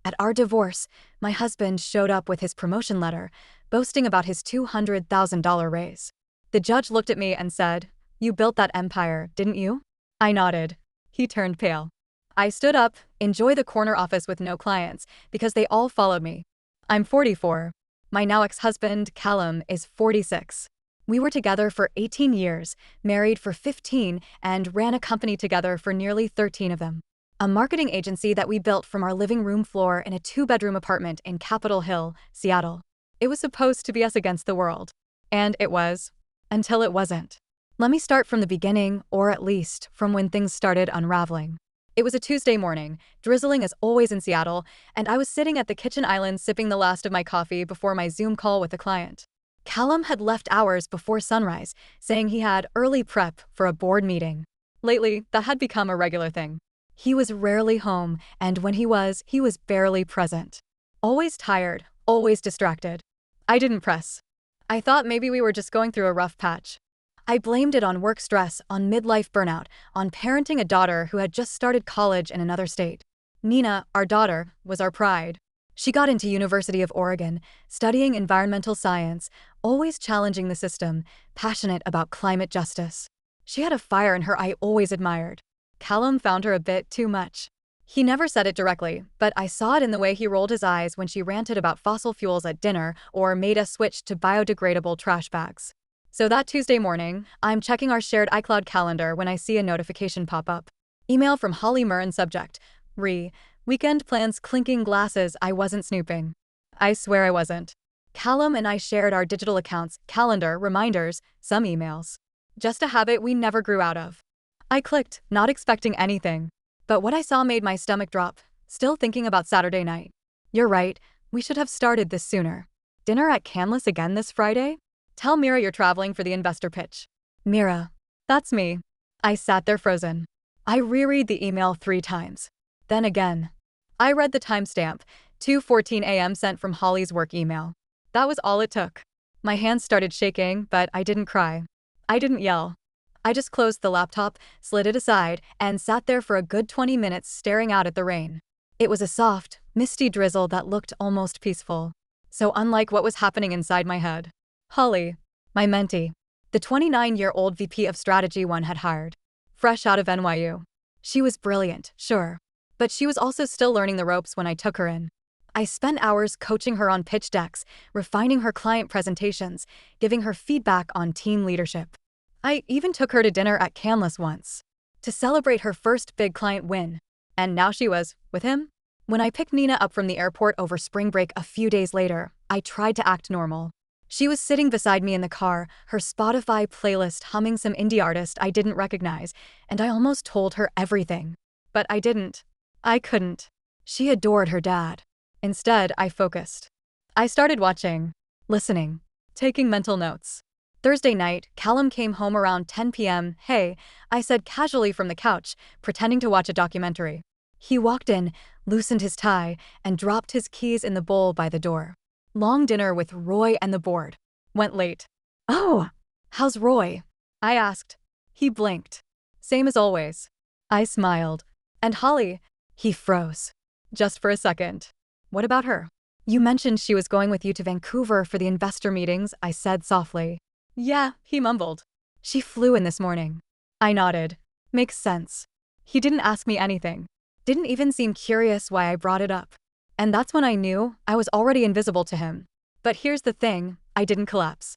At our divorce, my husband showed up with his promotion letter, boasting about his $200,000 raise. The judge looked at me and said, "You built that empire, didn't you?" I nodded. He turned pale. I stood up, enjoy the corner office with no clients, because they all followed me. I'm 44. My now ex-husband, Callum, is 46. We were together for 18 years, married for 15, and ran a company together for nearly 13 of them. A marketing agency that we built from our living room floor in a 2-bedroom apartment in Capitol Hill, Seattle. It was supposed to be us against the world. And it was. Until it wasn't. Let me start from the beginning, or at least from when things started unraveling. It was a Tuesday morning, drizzling as always in Seattle, and I was sitting at the kitchen island sipping the last of my coffee before my Zoom call with a client. Callum had left hours before sunrise, saying he had early prep for a board meeting. Lately, that had become a regular thing. He was rarely home, and when he was barely present. Always tired, always distracted. I didn't press. I thought maybe we were just going through a rough patch. I blamed it on work stress, on midlife burnout, on parenting a daughter who had just started college in another state. Nina, our daughter, was our pride. She got into University of Oregon, studying environmental science, always challenging the system, passionate about climate justice. She had a fire in her I always admired. Callum found her a bit too much. He never said it directly, but I saw it in the way he rolled his eyes when she ranted about fossil fuels at dinner or made us switch to biodegradable trash bags. So that Tuesday morning, I'm checking our shared iCloud calendar when I see a notification pop up. Email from Holly Murren, subject, weekend plans, clinking glasses. I wasn't snooping. I swear I wasn't. Callum and I shared our digital accounts, calendar, reminders, some emails. Just a habit we never grew out of. I clicked, not expecting anything. But what I saw made my stomach drop, still thinking about Saturday night. You're right, we should have started this sooner. Dinner at Canlis again this Friday? Tell Mira you're traveling for the investor pitch. Mira. That's me. I sat there frozen. I reread the email 3 times. Then again. I read the timestamp, 2:14 a.m. sent from Holly's work email. That was all it took. My hands started shaking, but I didn't cry. I didn't yell. I just closed the laptop, slid it aside, and sat there for a good 20 minutes staring out at the rain. It was a soft, misty drizzle that looked almost peaceful. So unlike what was happening inside my head. Holly, my mentee, the 29-year-old VP of Strategy one had hired. Fresh out of NYU. She was brilliant, sure. But she was also still learning the ropes when I took her in. I spent hours coaching her on pitch decks, refining her client presentations, giving her feedback on team leadership. I even took her to dinner at Canlis once to celebrate her first big client win. And now she was with him? When I picked Nina up from the airport over spring break a few days later, I tried to act normal. She was sitting beside me in the car, her Spotify playlist humming some indie artist I didn't recognize, and I almost told her everything. But I didn't. I couldn't. She adored her dad. Instead, I focused. I started watching, listening, taking mental notes. Thursday night, Callum came home around 10 p.m. Hey, I said casually from the couch, pretending to watch a documentary. He walked in, loosened his tie, and dropped his keys in the bowl by the door. Long dinner with Roy and the board. Went late. Oh, how's Roy? I asked. He blinked. Same as always. I smiled. And Holly? He froze. Just for a second. What about her? You mentioned she was going with you to Vancouver for the investor meetings, I said softly. Yeah, he mumbled. She flew in this morning. I nodded. Makes sense. He didn't ask me anything. Didn't even seem curious why I brought it up. And that's when I knew I was already invisible to him. But here's the thing, I didn't collapse.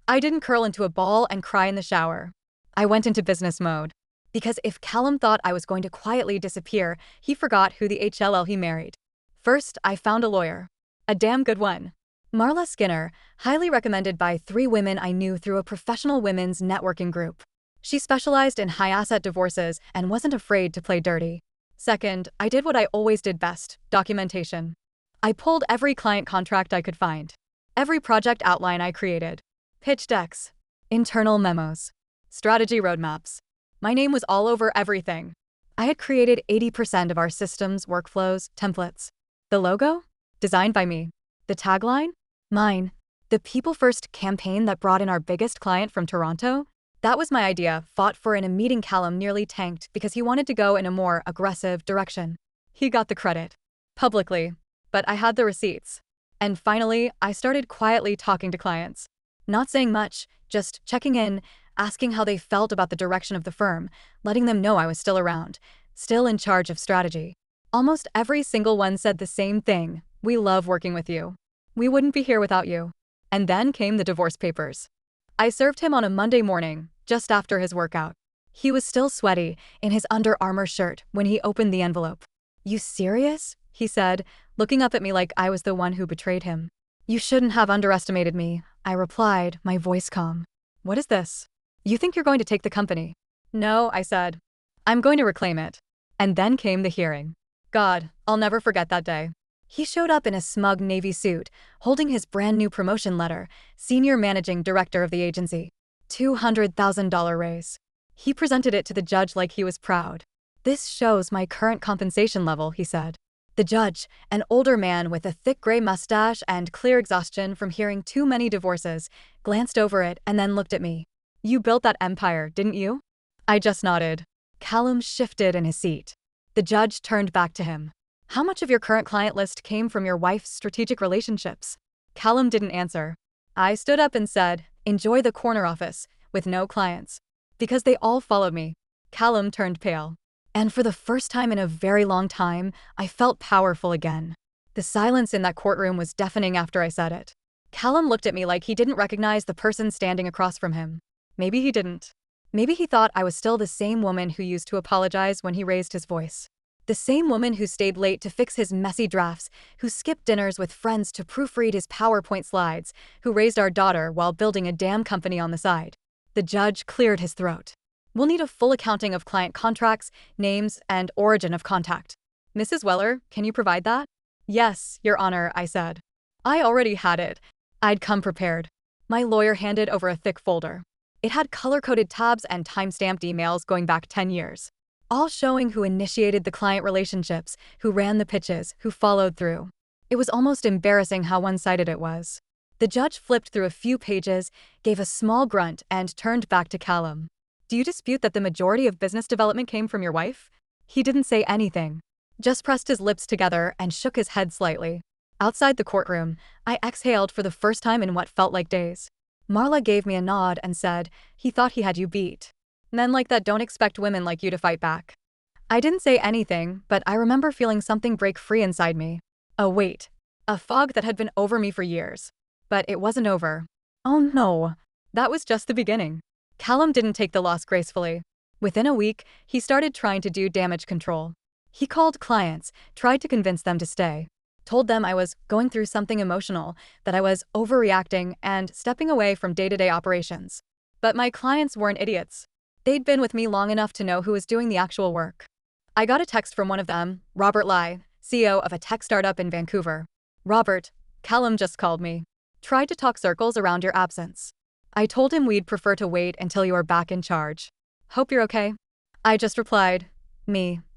I didn't curl into a ball and cry in the shower. I went into business mode. Because if Callum thought I was going to quietly disappear, he forgot who the HLL he married. First, I found a lawyer. A damn good one. Marla Skinner, highly recommended by 3 women I knew through a professional women's networking group. She specialized in high-asset divorces and wasn't afraid to play dirty. Second, I did what I always did best, documentation. I pulled every client contract I could find. Every project outline I created. Pitch decks. Internal memos. Strategy roadmaps. My name was all over everything. I had created 80% of our systems, workflows, templates. The logo? Designed by me. The tagline? Mine. The People First campaign that brought in our biggest client from Toronto? That was my idea, fought for in a meeting Callum nearly tanked because he wanted to go in a more aggressive direction. He got the credit. Publicly. but I had the receipts. And finally, I started quietly talking to clients. Not saying much, just checking in, asking how they felt about the direction of the firm, letting them know I was still around, still in charge of strategy. Almost every single one said the same thing: "We love working with you. We wouldn't be here without you." And then came the divorce papers. I served him on a Monday morning, just after his workout. He was still sweaty, in his Under Armour shirt, when he opened the envelope. "You serious?" he said, looking up at me like I was the one who betrayed him. "You shouldn't have underestimated me," I replied, my voice calm. "What is this? You think you're going to take the company?" "No," I said. "I'm going to reclaim it." And then came the hearing. God, I'll never forget that day. He showed up in a smug navy suit, holding his brand new promotion letter, senior managing director of the agency. $200,000 raise. He presented it to the judge like he was proud. "This shows my current compensation level," he said. The judge, an older man with a thick gray mustache and clear exhaustion from hearing too many divorces, glanced over it and then looked at me. "You built that empire, didn't you?" I just nodded. Callum shifted in his seat. The judge turned back to him. "How much of your current client list came from your wife's strategic relationships?" Callum didn't answer. I stood up and said, "Enjoy the corner office, with no clients." "Because they all followed me." Callum turned pale. And for the first time in a very long time, I felt powerful again. The silence in that courtroom was deafening after I said it. Callum looked at me like he didn't recognize the person standing across from him. Maybe he didn't. Maybe he thought I was still the same woman who used to apologize when he raised his voice. The same woman who stayed late to fix his messy drafts, who skipped dinners with friends to proofread his PowerPoint slides, who raised our daughter while building a damn company on the side. The judge cleared his throat. "We'll need a full accounting of client contracts, names, and origin of contact." "Mrs. Weller, can you provide that?" "Yes, Your Honor," I said. I already had it. I'd come prepared. My lawyer handed over a thick folder. It had color-coded tabs and time-stamped emails going back 10 years. All showing who initiated the client relationships, who ran the pitches, who followed through. It was almost embarrassing how one-sided it was. The judge flipped through a few pages, gave a small grunt, and turned back to Callum. "Do you dispute that the majority of business development came from your wife?" He didn't say anything, just pressed his lips together and shook his head slightly. Outside the courtroom, I exhaled for the first time in what felt like days. Marla gave me a nod and said, "He thought he had you beat. Men like that don't expect women like you to fight back." I didn't say anything, but I remember feeling something break free inside me. A weight. A fog that had been over me for years. But it wasn't over. Oh no. That was just the beginning. Callum didn't take the loss gracefully. Within a week, he started trying to do damage control. He called clients, tried to convince them to stay. Told them I was going through something emotional, that I was overreacting and stepping away from day-to-day operations. But my clients weren't idiots. They'd been with me long enough to know who was doing the actual work. I got a text from one of them, Robert Lai, CEO of a tech startup in Vancouver. "Robert, Callum just called me. Tried to talk circles around your absence. I told him we'd prefer to wait until you are back in charge. Hope you're okay." I just replied,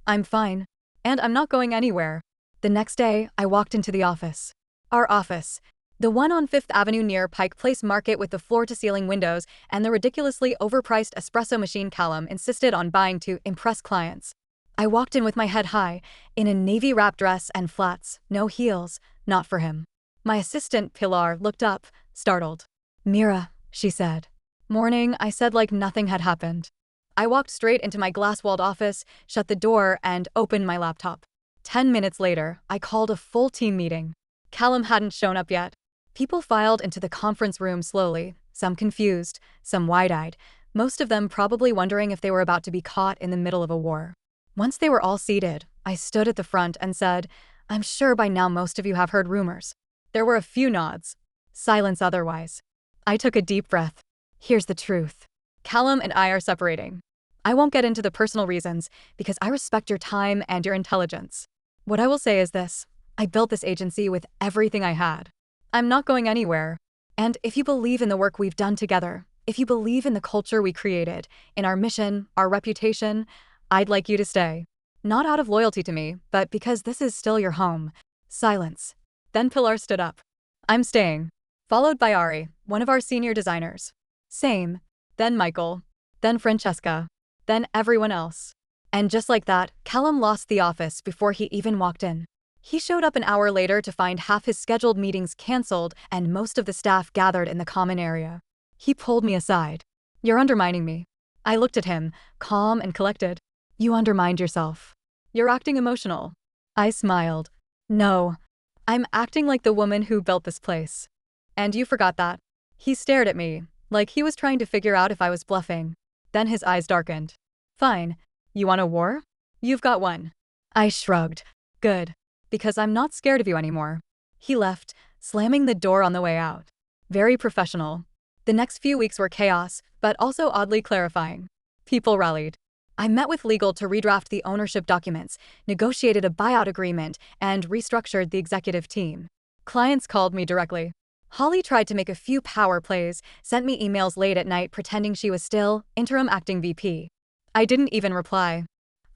I'm fine. And I'm not going anywhere." The next day, I walked into the office. Our office. The one on 5th Avenue near Pike Place Market with the floor-to-ceiling windows and the ridiculously overpriced espresso machine Callum insisted on buying to impress clients. I walked in with my head high, in a navy wrap dress and flats, no heels, not for him. My assistant, Pilar, looked up, startled. "Mira," she said. "Morning," I said like nothing had happened. I walked straight into my glass-walled office, shut the door, and opened my laptop. 10 minutes later, I called a full team meeting. Callum hadn't shown up yet. People filed into the conference room slowly, some confused, some wide-eyed, most of them probably wondering if they were about to be caught in the middle of a war. Once they were all seated, I stood at the front and said, "I'm sure by now most of you have heard rumors." There were a few nods. Silence otherwise. I took a deep breath. Here's the truth. Callum and I are separating. I won't get into the personal reasons because I respect your time and your intelligence. What I will say is this: I built this agency with everything I had. I'm not going anywhere. And if you believe in the work we've done together, if you believe in the culture we created, in our mission, our reputation, I'd like you to stay. Not out of loyalty to me, but because this is still your home. Silence. Then Pilar stood up. "I'm staying." Followed by Ari, one of our senior designers. Same. Then Michael. Then Francesca. Then everyone else. And just like that, Callum lost the office before he even walked in. He showed up an hour later to find half his scheduled meetings canceled and most of the staff gathered in the common area. He pulled me aside. "You're undermining me." I looked at him, calm and collected. "You undermined yourself. You're acting emotional." I smiled. "No. I'm acting like the woman who built this place. And you forgot that." He stared at me, like he was trying to figure out if I was bluffing. Then his eyes darkened. "Fine. You want a war? You've got one." I shrugged. "Good. Because I'm not scared of you anymore." He left, slamming the door on the way out. Very professional. The next few weeks were chaos, but also oddly clarifying. People rallied. I met with legal to redraft the ownership documents, negotiated a buyout agreement, and restructured the executive team. Clients called me directly. Holly tried to make a few power plays, sent me emails late at night pretending she was still interim acting VP. I didn't even reply.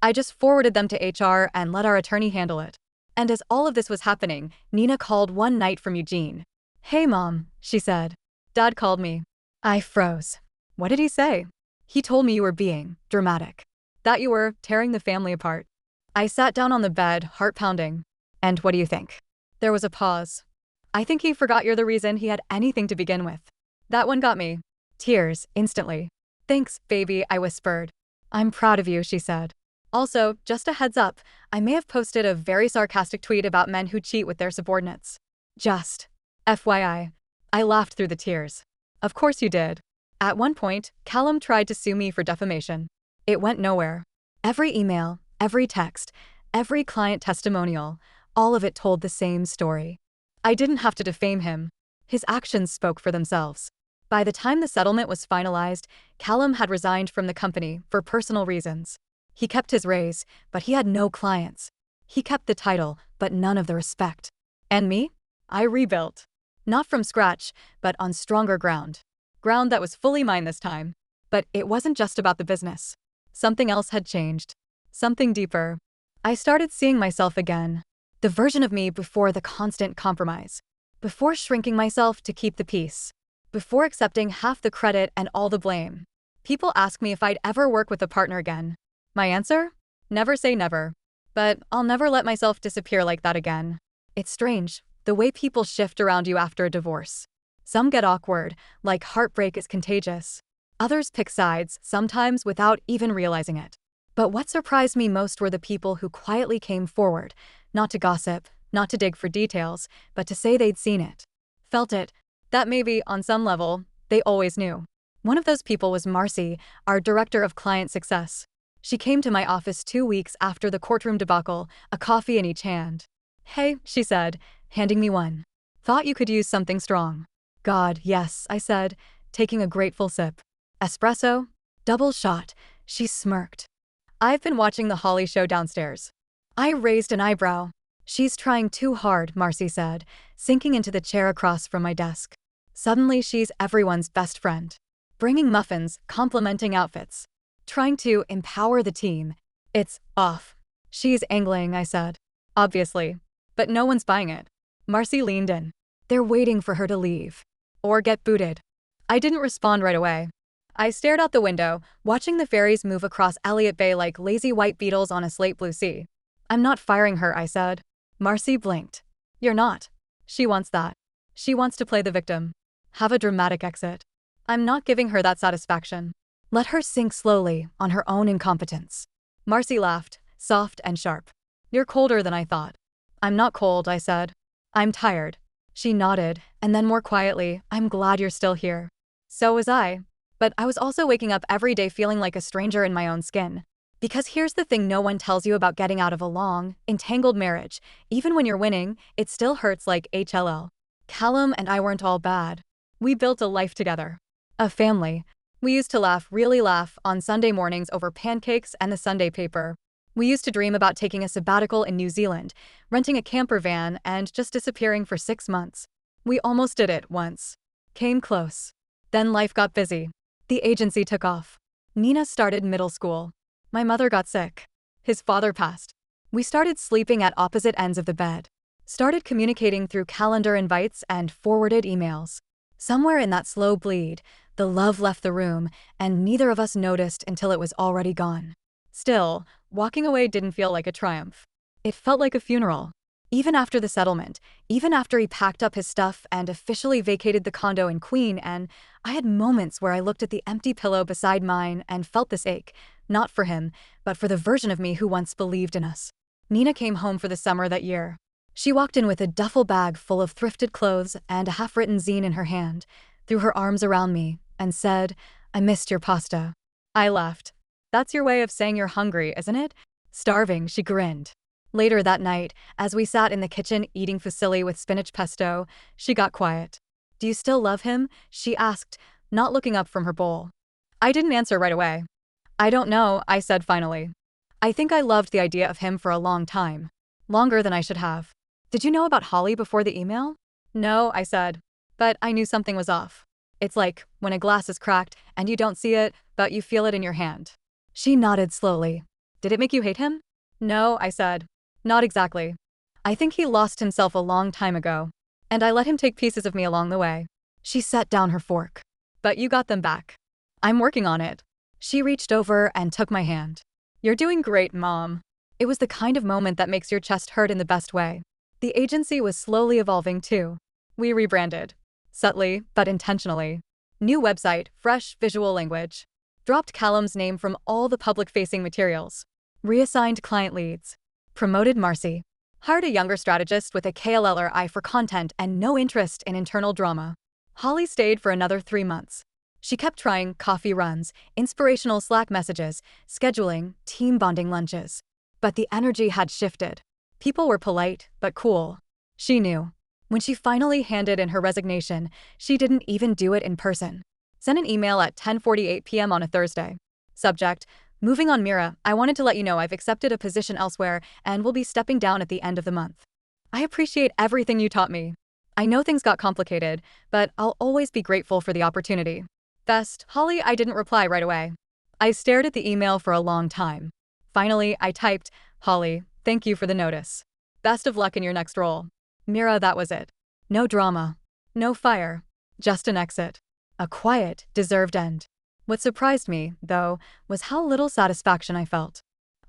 I just forwarded them to HR and let our attorney handle it. And as all of this was happening, Nina called one night from Eugene. "Hey Mom," she said. "Dad called me." I froze. "What did he say?" "He told me you were being dramatic. That you were tearing the family apart." I sat down on the bed, heart pounding. "And what do you think?" There was a pause. "I think he forgot you're the reason he had anything to begin with." That one got me. Tears, instantly. "Thanks, baby," I whispered. "I'm proud of you," she said. Also, just a heads up, I may have posted a very sarcastic tweet about men who cheat with their subordinates. Just FYI. I laughed through the tears. "Of course you did." At one point, Callum tried to sue me for defamation. It went nowhere. Every email, every text, every client testimonial, all of it told the same story. I didn't have to defame him. His actions spoke for themselves. By the time the settlement was finalized, Callum had resigned from the company for personal reasons. He kept his raise, but he had no clients. He kept the title, but none of the respect. And me? I rebuilt. Not from scratch, but on stronger ground. Ground that was fully mine this time. But it wasn't just about the business. Something else had changed. Something deeper. I started seeing myself again. The version of me before the constant compromise. Before shrinking myself to keep the peace. Before accepting half the credit and all the blame. People ask me if I'd ever work with a partner again. My answer? Never say never. But I'll never let myself disappear like that again. It's strange, the way people shift around you after a divorce. Some get awkward, like heartbreak is contagious. Others pick sides, sometimes without even realizing it. But what surprised me most were the people who quietly came forward, not to gossip, not to dig for details, but to say they'd seen it. Felt it. That maybe, on some level, they always knew. One of those people was Marcy, our director of client success. She came to my office 2 weeks after the courtroom debacle, a coffee in each hand. "Hey," she said, handing me one. "Thought you could use something strong." "God, yes," I said, taking a grateful sip. "Espresso?" "Double shot," she smirked. "I've been watching the Holly show downstairs." I raised an eyebrow. "She's trying too hard," Marcy said, sinking into the chair across from my desk. "Suddenly she's everyone's best friend. Bringing muffins, complimenting outfits. Trying to empower the team. It's off." "She's angling," I said. "Obviously. But no one's buying it." Marcy leaned in. "They're waiting for her to leave. Or get booted." I didn't respond right away. I stared out the window, watching the ferries move across Elliott Bay like lazy white beetles on a slate blue sea. "I'm not firing her," I said. Marcy blinked. "You're not. She wants that. She wants to play the victim. Have a dramatic exit. I'm not giving her that satisfaction. Let her sink slowly on her own incompetence." Marcy laughed, soft and sharp. "You're colder than I thought." "I'm not cold," I said. "I'm tired." She nodded, and then more quietly, "I'm glad you're still here." So was I. But I was also waking up every day feeling like a stranger in my own skin. Because here's the thing no one tells you about getting out of a long, entangled marriage. Even when you're winning, it still hurts like HLL. Callum and I weren't all bad. We built a life together. A family. We used to laugh, really laugh, on Sunday mornings over pancakes and the Sunday paper. We used to dream about taking a sabbatical in New Zealand, renting a camper van, and just disappearing for 6 months. We almost did it once. Came close. Then life got busy. The agency took off. Nina started middle school. My mother got sick. His father passed. We started sleeping at opposite ends of the bed. Started communicating through calendar invites and forwarded emails. Somewhere in that slow bleed, the love left the room, and neither of us noticed until it was already gone. Still, walking away didn't feel like a triumph. It felt like a funeral. Even after the settlement, even after he packed up his stuff and officially vacated the condo in Queen, and I had moments where I looked at the empty pillow beside mine and felt this ache, not for him, but for the version of me who once believed in us. Nina came home for the summer that year. She walked in with a duffel bag full of thrifted clothes and a half-written zine in her hand, threw her arms around me, and said, "I missed your pasta." I laughed. "That's your way of saying you're hungry, isn't it?" "Starving," she grinned. Later that night, as we sat in the kitchen eating fusilli with spinach pesto, she got quiet. "Do you still love him?" she asked, not looking up from her bowl. I didn't answer right away. "I don't know," I said finally. "I think I loved the idea of him for a long time. Longer than I should have." "Did you know about Holly before the email?" "No," I said. "But I knew something was off. It's like when a glass is cracked and you don't see it, but you feel it in your hand." She nodded slowly. "Did it make you hate him?" "No," I said. "Not exactly. I think he lost himself a long time ago. And I let him take pieces of me along the way." She set down her fork. "But you got them back." "I'm working on it." She reached over and took my hand. "You're doing great, Mom." It was the kind of moment that makes your chest hurt in the best way. The agency was slowly evolving too. We rebranded. Subtly, but intentionally. New website, fresh visual language. Dropped Callum's name from all the public-facing materials. Reassigned client leads. Promoted Marcy. Hired a younger strategist with a KLLer eye for content and no interest in internal drama. Holly stayed for another 3 months. She kept trying coffee runs, inspirational Slack messages, scheduling, team bonding lunches. But the energy had shifted. People were polite, but cool. She knew. When she finally handed in her resignation, she didn't even do it in person. Sent an email at 10:48 p.m. on a Thursday. Subject: "Moving on, Mira. I wanted to let you know I've accepted a position elsewhere and will be stepping down at the end of the month. I appreciate everything you taught me. I know things got complicated, but I'll always be grateful for the opportunity. Best, Holly." I didn't reply right away. I stared at the email for a long time. Finally, I typed, "Holly, thank you for the notice. Best of luck in your next role." Mira, that was it. No drama. No fire. Just an exit. A quiet, deserved end. What surprised me, though, was how little satisfaction I felt.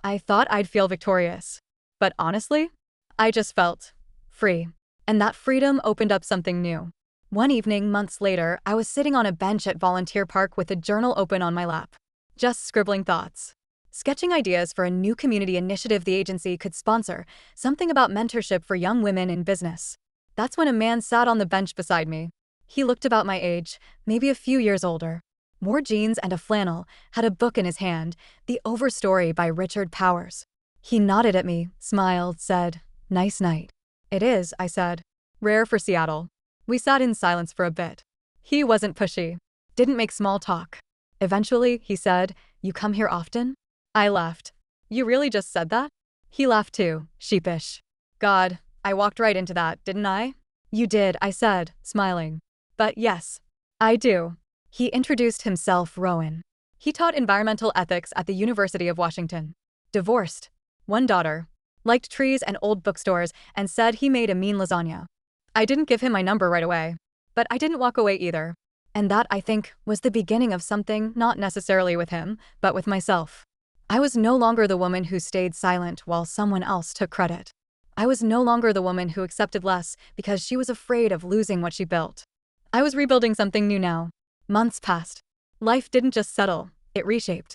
I thought I'd feel victorious. But honestly, I just felt free. And that freedom opened up something new. One evening, months later, I was sitting on a bench at Volunteer Park with a journal open on my lap. Just scribbling thoughts. Sketching ideas for a new community initiative the agency could sponsor, something about mentorship for young women in business. That's when a man sat on the bench beside me. He looked about my age, maybe a few years older. Wore jeans and a flannel, had a book in his hand, The Overstory by Richard Powers. He nodded at me, smiled, said, "Nice night." "It is," I said. "Rare for Seattle." We sat in silence for a bit. He wasn't pushy. Didn't make small talk. Eventually, he said, "You come here often?" I laughed. "You really just said that?" He laughed too, sheepish. "God, I walked right into that, didn't I?" "You did," I said, smiling. "But yes, I do." He introduced himself, Rowan. He taught environmental ethics at the University of Washington. Divorced. 1 daughter. Liked trees and old bookstores and said he made a mean lasagna. I didn't give him my number right away. But I didn't walk away either. And that, I think, was the beginning of something, not necessarily with him, but with myself. I was no longer the woman who stayed silent while someone else took credit. I was no longer the woman who accepted less because she was afraid of losing what she built. I was rebuilding something new now. Months passed. Life didn't just settle, it reshaped.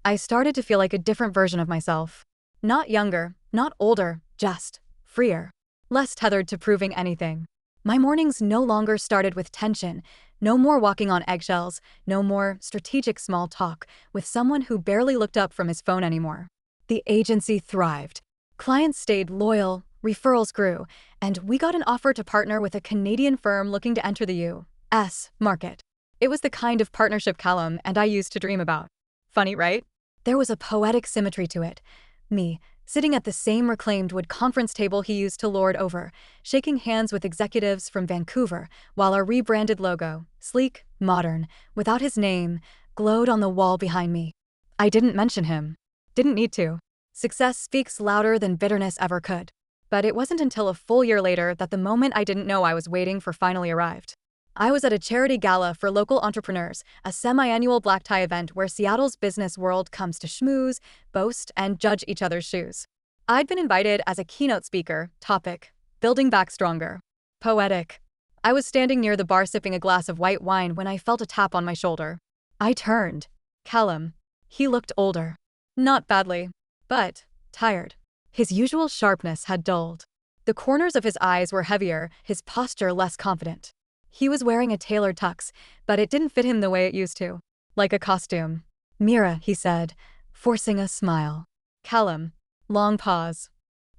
I started to feel like a different version of myself. Not younger, not older, just freer. Less tethered to proving anything. My mornings no longer started with tension. No more walking on eggshells, no more strategic small talk with someone who barely looked up from his phone anymore. The agency thrived. Clients stayed loyal, referrals grew, and we got an offer to partner with a Canadian firm looking to enter the U.S. market. It was the kind of partnership Callum and I used to dream about. Funny, right? There was a poetic symmetry to it. Me, sitting at the same reclaimed wood conference table he used to lord over, shaking hands with executives from Vancouver, while our rebranded logo, sleek, modern, without his name, glowed on the wall behind me. I didn't mention him. Didn't need to. Success speaks louder than bitterness ever could. But it wasn't until a full year later that the moment I didn't know I was waiting for finally arrived. I was at a charity gala for local entrepreneurs, a semi-annual black tie event where Seattle's business world comes to schmooze, boast, and judge each other's shoes. I'd been invited as a keynote speaker, topic, Building back stronger. Poetic. I was standing near the bar sipping a glass of white wine when I felt a tap on my shoulder. I turned. Callum. He looked older. Not badly, but tired. His usual sharpness had dulled. The corners of his eyes were heavier, his posture less confident. He was wearing a tailored tux, but it didn't fit him the way it used to. Like a costume. Mira, he said, forcing a smile. Callum. Long pause.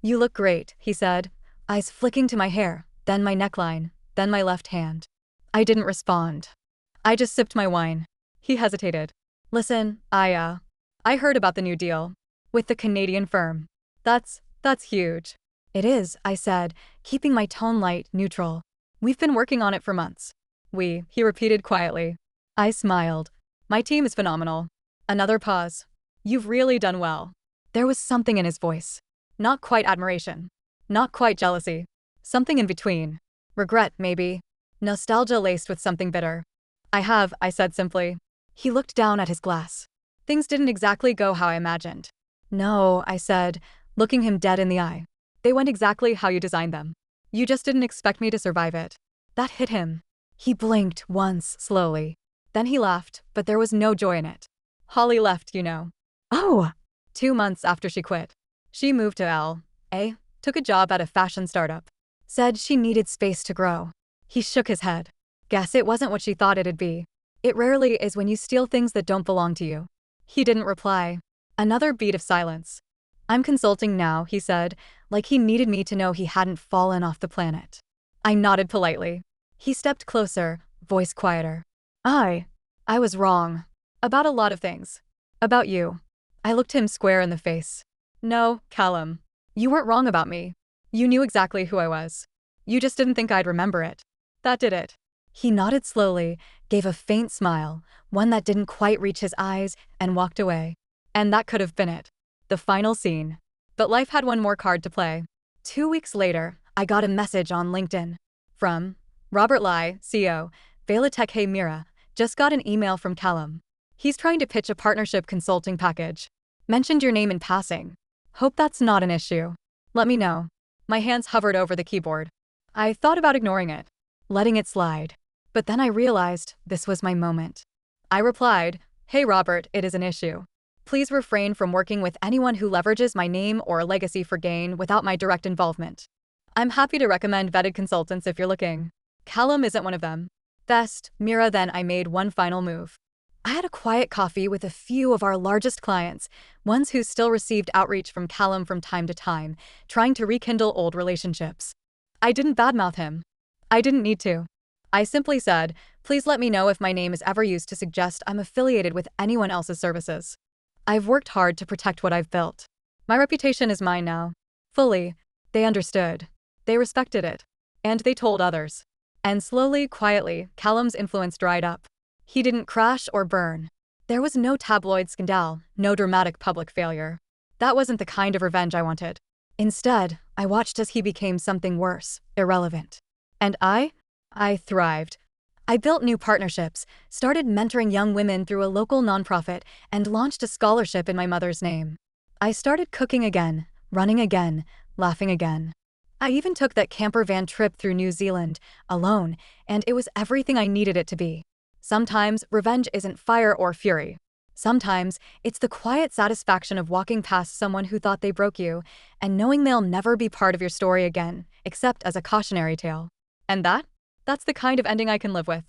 You look great, he said, eyes flicking to my hair, then my neckline, then my left hand. I didn't respond. I just sipped my wine. He hesitated. Listen, I heard about the new deal. With the Canadian firm. That's huge. It is, I said, keeping my tone light, neutral. We've been working on it for months. He repeated quietly. I smiled. My team is phenomenal. Another pause. You've really done well. There was something in his voice. Not quite admiration. Not quite jealousy. Something in between. Regret, maybe. Nostalgia laced with something bitter. I said simply. He looked down at his glass. Things didn't exactly go how I imagined. No, I said, looking him dead in the eye. They went exactly how you designed them. You just didn't expect me to survive it. That hit him. He blinked once, slowly. Then he laughed, but there was no joy in it. Holly left, you know. Oh! 2 months after she quit. She moved to L.A., took a job at a fashion startup. Said she needed space to grow. He shook his head. Guess it wasn't what she thought it'd be. It rarely is when you steal things that don't belong to you. He didn't reply. Another beat of silence. I'm consulting now, he said, like he needed me to know he hadn't fallen off the planet. I nodded politely. He stepped closer, voice quieter. I was wrong. About a lot of things. About you. I looked him square in the face. No, Callum. You weren't wrong about me. You knew exactly who I was. You just didn't think I'd remember it. That did it. He nodded slowly, gave a faint smile, one that didn't quite reach his eyes, and walked away. And that could have been it. The final scene. But life had one more card to play. 2 weeks later, I got a message on LinkedIn. From Robert Lai, CEO, Velatech. Hey Mira, just got an email from Callum. He's trying to pitch a partnership consulting package. Mentioned your name in passing. Hope that's not an issue. Let me know. My hands hovered over the keyboard. I thought about ignoring it, letting it slide. But then I realized this was my moment. I replied, Hey Robert, it is an issue. Please refrain from working with anyone who leverages my name or legacy for gain without my direct involvement. I'm happy to recommend vetted consultants if you're looking. Callum isn't one of them. Best, Mira. Then I made one final move. I had a quiet coffee with a few of our largest clients, ones who still received outreach from Callum from time to time, trying to rekindle old relationships. I didn't badmouth him. I didn't need to. I simply said, please let me know if my name is ever used to suggest I'm affiliated with anyone else's services. I've worked hard to protect what I've built. My reputation is mine now. Fully. They understood. They respected it. And they told others. And slowly, quietly, Callum's influence dried up. He didn't crash or burn. There was no tabloid scandal, no dramatic public failure. That wasn't the kind of revenge I wanted. Instead, I watched as he became something worse, irrelevant. And I thrived. I built new partnerships, started mentoring young women through a local nonprofit, and launched a scholarship in my mother's name. I started cooking again, running again, laughing again. I even took that camper van trip through New Zealand, alone, and it was everything I needed it to be. Sometimes revenge isn't fire or fury. Sometimes it's the quiet satisfaction of walking past someone who thought they broke you and knowing they'll never be part of your story again, except as a cautionary tale. And that's the kind of ending I can live with.